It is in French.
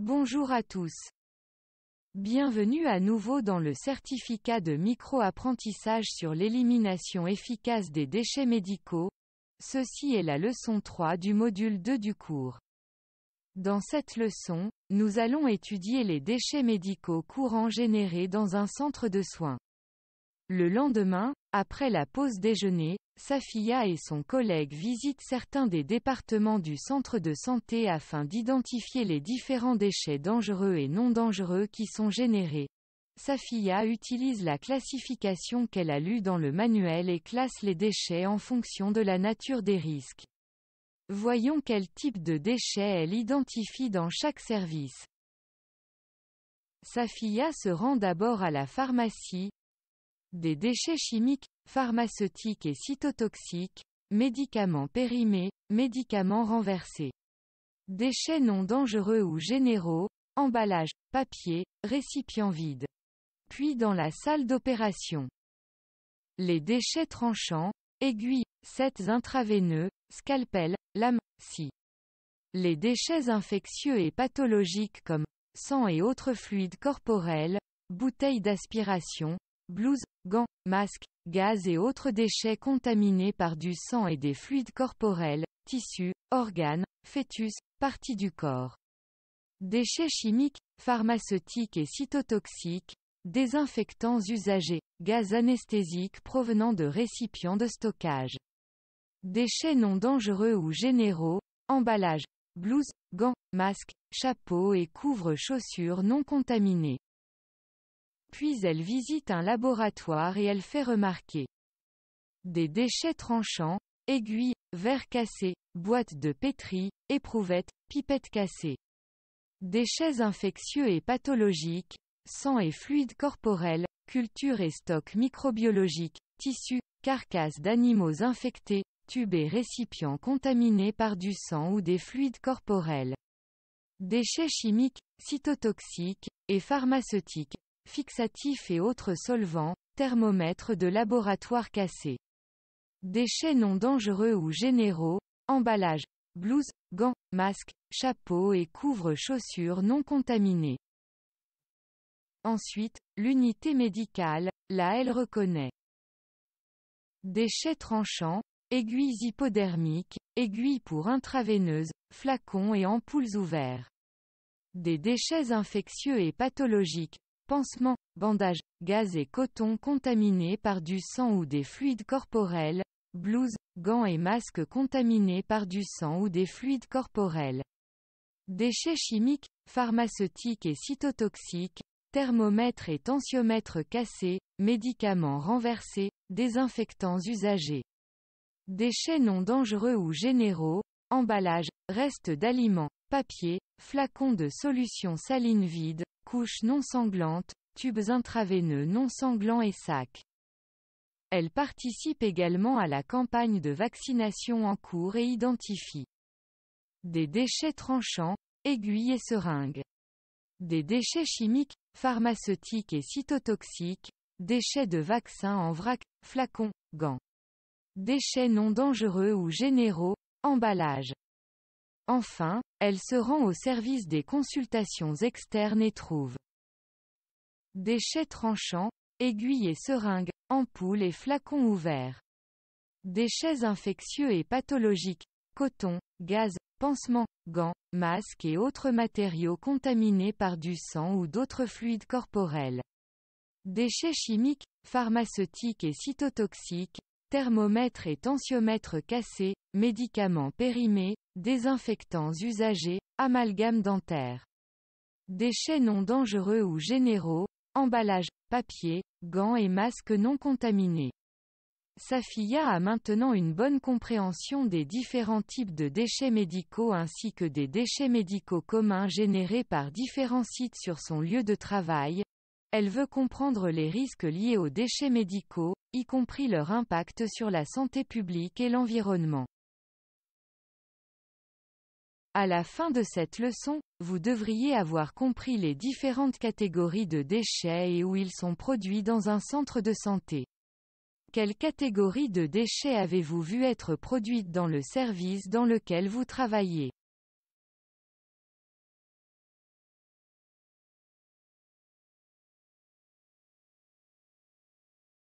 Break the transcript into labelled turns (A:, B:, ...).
A: Bonjour à tous. Bienvenue à nouveau dans le certificat de micro-apprentissage sur l'élimination efficace des déchets médicaux. Ceci est la leçon 3 du module 2 du cours. Dans cette leçon, nous allons étudier les déchets médicaux courants générés dans un centre de soins. Le lendemain, après la pause déjeuner, Safiya et son collègue visitent certains des départements du centre de santé afin d'identifier les différents déchets dangereux et non dangereux qui sont générés. Safiya utilise la classification qu'elle a lue dans le manuel et classe les déchets en fonction de la nature des risques. Voyons quel type de déchets elle identifie dans chaque service. Safiya se rend d'abord à la pharmacie. Des déchets chimiques, pharmaceutiques et cytotoxiques, médicaments périmés, médicaments renversés. Déchets non dangereux ou généraux, emballage, papier, récipients vides. Puis dans la salle d'opération. Les déchets tranchants, aiguilles, sets intraveineux, scalpel, lames, scie. Les déchets infectieux et pathologiques comme sang et autres fluides corporels, bouteilles d'aspiration, blouses, gants, masques, gaz et autres déchets contaminés par du sang et des fluides corporels, tissus, organes, fœtus, parties du corps. Déchets chimiques, pharmaceutiques et cytotoxiques, désinfectants usagés, gaz anesthésiques provenant de récipients de stockage. Déchets non dangereux ou généraux, emballage, blouses, gants, masques, chapeaux et couvre-chaussures non contaminés. Puis elle visite un laboratoire et elle fait remarquer des déchets tranchants, aiguilles, verres cassés, boîtes de pétri, éprouvettes, pipettes cassées. Déchets infectieux et pathologiques, sang et fluides corporels, cultures et stocks microbiologiques, tissus, carcasses d'animaux infectés, tubes et récipients contaminés par du sang ou des fluides corporels. Déchets chimiques, cytotoxiques, et pharmaceutiques, fixatifs et autres solvants, thermomètres de laboratoire cassés. Déchets non dangereux ou généraux, emballage, blouses, gants, masques, chapeaux et couvre-chaussures non contaminés. Ensuite, l'unité médicale, là elle reconnaît déchets tranchants, aiguilles hypodermiques, aiguilles pour intraveineuses, flacons et ampoules ouverts. Des déchets infectieux et pathologiques, pansements, bandages, gaz et coton contaminés par du sang ou des fluides corporels, blouses, gants et masques contaminés par du sang ou des fluides corporels. Déchets chimiques, pharmaceutiques et cytotoxiques, thermomètres et tensiomètres cassés, médicaments renversés, désinfectants usagés. Déchets non dangereux ou généraux, emballage, restes d'aliments, papier, flacons de solution saline vide, couches non sanglantes, tubes intraveineux non sanglants et sacs. Elle participe également à la campagne de vaccination en cours et identifie des déchets tranchants, aiguilles et seringues. Des déchets chimiques, pharmaceutiques et cytotoxiques, déchets de vaccins en vrac, flacons, gants. Déchets non dangereux ou généraux, emballage. Enfin, elle se rend au service des consultations externes et trouve déchets tranchants, aiguilles et seringues, ampoules et flacons ouverts. Déchets infectieux et pathologiques, coton, gaz, pansements, gants, masques et autres matériaux contaminés par du sang ou d'autres fluides corporels. Déchets chimiques, pharmaceutiques et cytotoxiques, thermomètres et tensiomètres cassés, médicaments périmés, désinfectants usagés, amalgames dentaires. Déchets non dangereux ou généraux, emballage, papier, gants et masques non contaminés. Safiya a maintenant une bonne compréhension des différents types de déchets médicaux ainsi que des déchets médicaux communs générés par différents sites sur son lieu de travail. Elle veut comprendre les risques liés aux déchets médicaux, y compris leur impact sur la santé publique et l'environnement. À la fin de cette leçon, vous devriez avoir compris les différentes catégories de déchets et où ils sont produits dans un centre de santé. Quelle catégorie de déchets avez-vous vu être produite dans le service dans lequel vous travaillez ?